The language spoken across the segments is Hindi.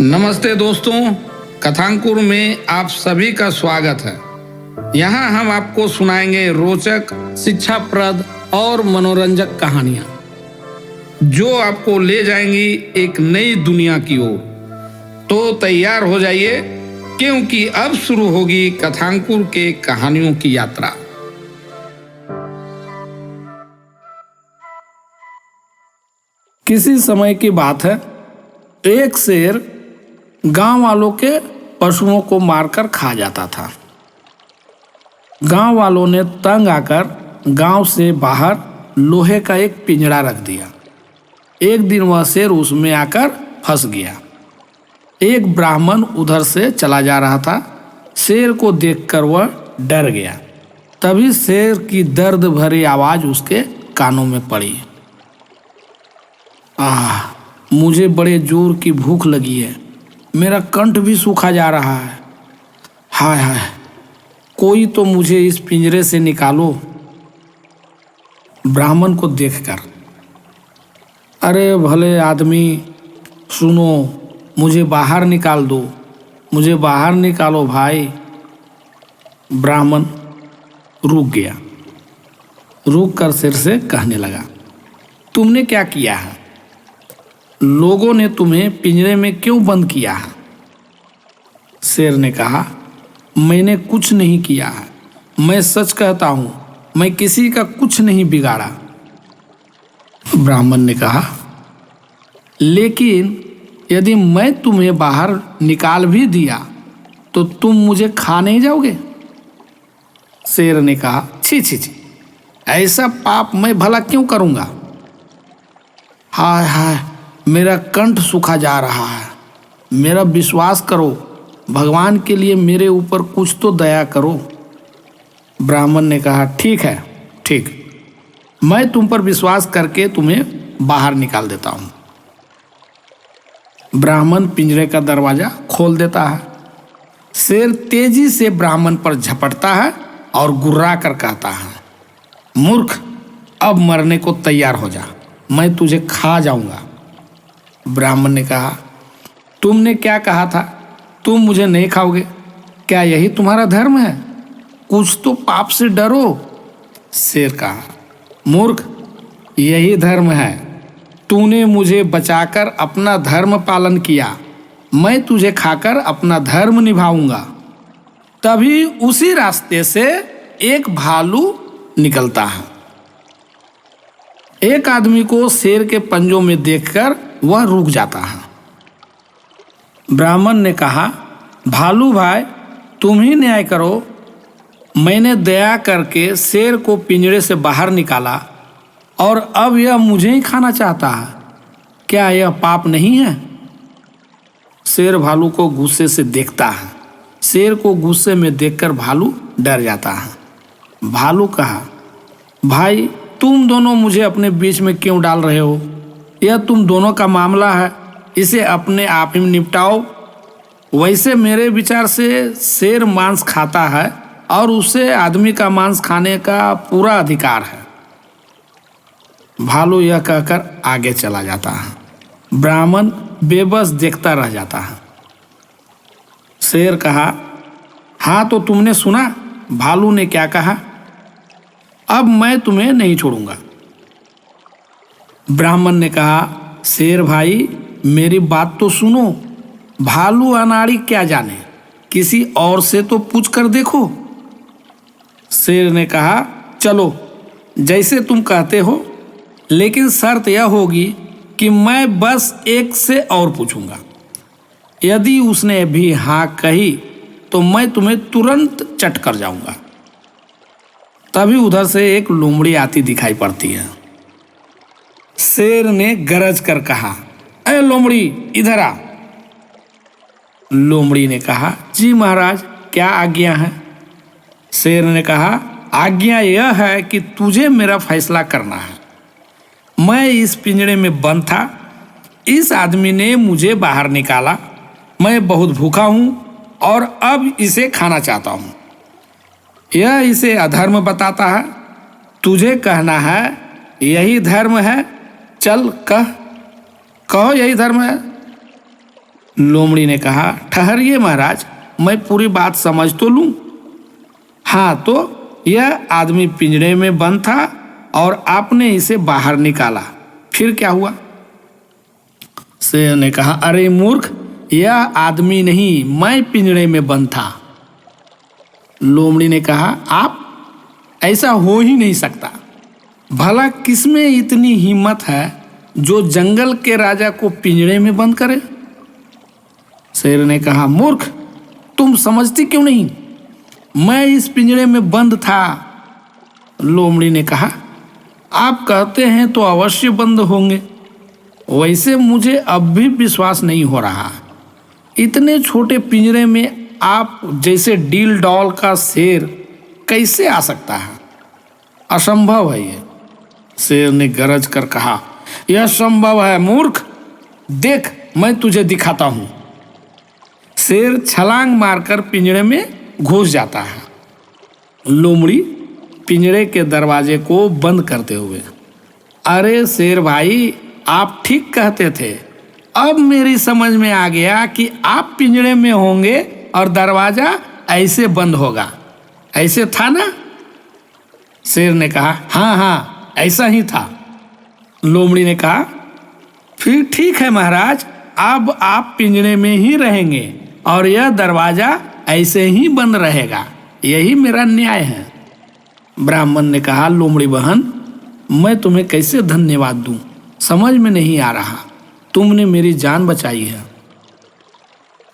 नमस्ते दोस्तों, कथांकुर में आप सभी का स्वागत है। यहाँ हम आपको सुनाएंगे रोचक, शिक्षाप्रद और मनोरंजक कहानियाँ जो आपको ले जाएंगी एक नई दुनिया की ओर। तो तैयार हो जाइए, क्योंकि अब शुरू होगी कथांकुर के कहानियों की यात्रा। किसी समय की बात है, एक शेर गांव वालों के पशुओं को मारकर खा जाता था। गांव वालों ने तंग आकर गांव से बाहर लोहे का एक पिंजरा रख दिया। एक दिन वह शेर उसमें आकर फंस गया। एक ब्राह्मण उधर से चला जा रहा था। शेर को देखकर वह डर गया। तभी शेर की दर्द भरी आवाज उसके कानों में पड़ी। मुझे बड़े जोर की भूख लगी है, मेरा कंठ भी सूखा जा रहा है। हाय हाय, कोई तो मुझे इस पिंजरे से निकालो। ब्राह्मण को देखकर, अरे भले आदमी, सुनो, मुझे बाहर निकाल दो, मुझे बाहर निकालो भाई। ब्राह्मण रुक गया। रुक कर शेर से कहने लगा, तुमने क्या किया है? लोगों ने तुम्हें पिंजरे में क्यों बंद किया है? शेर ने कहा, मैंने कुछ नहीं किया है, मैं सच कहता हूं, मैं किसी का कुछ नहीं बिगाड़ा। ब्राह्मण ने कहा, लेकिन यदि मैं तुम्हें बाहर निकाल भी दिया तो तुम मुझे खा नहीं जाओगे? शेर ने कहा, छी छी छी, ऐसा पाप मैं भला क्यों करूंगा? हाय हाय, मेरा कंठ सूखा जा रहा है, मेरा विश्वास करो, भगवान के लिए मेरे ऊपर कुछ तो दया करो। ब्राह्मण ने कहा, ठीक है, ठीक, मैं तुम पर विश्वास करके तुम्हें बाहर निकाल देता हूं। ब्राह्मण पिंजरे का दरवाजा खोल देता है। शेर तेजी से ब्राह्मण पर झपटता है और गुर्रा कर कहता है, मूर्ख, अब मरने को तैयार हो जा, मैं तुझे खा जाऊंगा। ब्राह्मण ने कहा, तुमने क्या कहा था? तुम मुझे नहीं खाओगे? क्या यही तुम्हारा धर्म है? कुछ तो पाप से डरो। शेर कहा, मूर्ख, यही धर्म है। तूने मुझे बचाकर अपना धर्म पालन किया, मैं तुझे खाकर अपना धर्म निभाऊंगा। तभी उसी रास्ते से एक भालू निकलता है। एक आदमी को शेर के पंजों में देखकर वह रुक जाता है। ब्राह्मण ने कहा, भालू भाई, तुम ही न्याय करो। मैंने दया करके शेर को पिंजरे से बाहर निकाला और अब यह मुझे ही खाना चाहता है। क्या यह पाप नहीं है? शेर भालू को गुस्से से देखता है। शेर को गुस्से में देखकर भालू डर जाता है। भालू कहा, भाई, तुम दोनों मुझे अपने बीच में क्यों डाल रहे हो? यह तुम दोनों का मामला है, इसे अपने आप ही निपटाओ। वैसे मेरे विचार से शेर मांस खाता है और उसे आदमी का मांस खाने का पूरा अधिकार है। भालू यह कहकर आगे चला जाता है। ब्राह्मण बेबस देखता रह जाता है। शेर कहा, हाँ, तो तुमने सुना भालू ने क्या कहा? अब मैं तुम्हें नहीं छोड़ूंगा। ब्राह्मण ने कहा, शेर भाई, मेरी बात तो सुनो। भालू अनाड़ी क्या जाने, किसी और से तो पूछ कर देखो। शेर ने कहा, चलो, जैसे तुम कहते हो, लेकिन शर्त यह होगी कि मैं बस एक से और पूछूंगा। यदि उसने भी हाँ कही तो मैं तुम्हें तुरंत चट कर जाऊंगा। तभी उधर से एक लोमड़ी आती दिखाई पड़ती है। शेर ने गरज कर कहा, अरे लोमड़ी, इधर आ। लोमड़ी ने कहा, जी महाराज, क्या आज्ञा है? शेर ने कहा, आज्ञा यह है कि तुझे मेरा फैसला करना है। मैं इस पिंजरे में बंद था, इस आदमी ने मुझे बाहर निकाला, मैं बहुत भूखा हूं और अब इसे खाना चाहता हूं। यह इसे अधर्म बताता है। तुझे कहना है यही धर्म है, चल कहो यही धर्म है। लोमड़ी ने कहा, ठहरिए महाराज, मैं पूरी बात समझ तो लूं। हाँ, तो यह आदमी पिंजरे में बंद था और आपने इसे बाहर निकाला, फिर क्या हुआ? शेर ने कहा, अरे मूर्ख, यह आदमी नहीं, मैं पिंजरे में बंद था। लोमड़ी ने कहा, आप? ऐसा हो ही नहीं सकता। भला किसमें इतनी हिम्मत है जो जंगल के राजा को पिंजरे में बंद करे? शेर ने कहा, मूर्ख, तुम समझती क्यों नहीं? मैं इस पिंजरे में बंद था। लोमड़ी ने कहा, आप कहते हैं तो अवश्य बंद होंगे, वैसे मुझे अब भी विश्वास नहीं हो रहा। इतने छोटे पिंजरे में आप जैसे डील डॉल का शेर कैसे आ सकता है? असंभव है ये। शेर ने गरज कर कहा, यह संभव है मूर्ख, देख मैं तुझे दिखाता हूं। शेर छलांग मारकर पिंजरे में घुस जाता है। लोमड़ी पिंजरे के दरवाजे को बंद करते हुए, अरे शेर भाई, आप ठीक कहते थे। अब मेरी समझ में आ गया कि आप पिंजरे में होंगे और दरवाजा ऐसे बंद होगा। ऐसे था ना? शेर ने कहा, हाँ हाँ, ऐसा ही था। लोमड़ी ने कहा, फिर ठीक है महाराज, अब आप पिंजरे में ही रहेंगे और यह दरवाजा ऐसे ही बंद रहेगा, यही मेरा न्याय है। ब्राह्मण ने कहा, लोमड़ी बहन, मैं तुम्हें कैसे धन्यवाद दूं, समझ में नहीं आ रहा। तुमने मेरी जान बचाई है।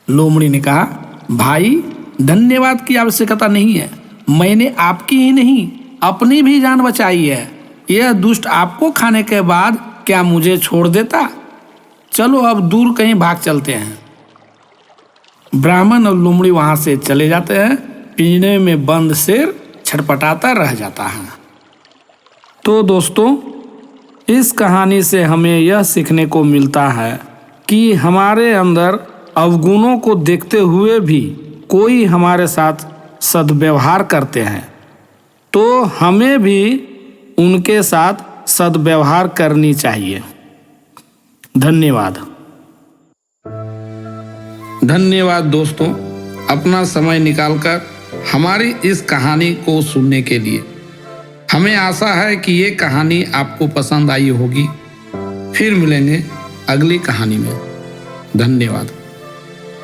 लोमड़ी ने कहा, भाई, धन्यवाद की आवश्यकता नहीं है। मैंने आपकी ही नहीं, अपनी भी जान बचाई है। यह दुष्ट आपको खाने के बाद क्या मुझे छोड़ देता? चलो अब दूर कहीं भाग चलते हैं। ब्राह्मण और लोमड़ी वहां से चले जाते हैं। पिंजरे में बंद शेर छटपटाता रह जाता है। तो दोस्तों, इस कहानी से हमें यह सीखने को मिलता है कि हमारे अंदर अवगुणों को देखते हुए भी कोई हमारे साथ सद्व्यवहार करते हैं तो हमें भी उनके साथ सद्व्यवहार करनी चाहिए। धन्यवाद। धन्यवाद दोस्तों, अपना समय निकालकर हमारी इस कहानी को सुनने के लिए। हमें आशा है कि ये कहानी आपको पसंद आई होगी। फिर मिलेंगे अगली कहानी में। धन्यवाद।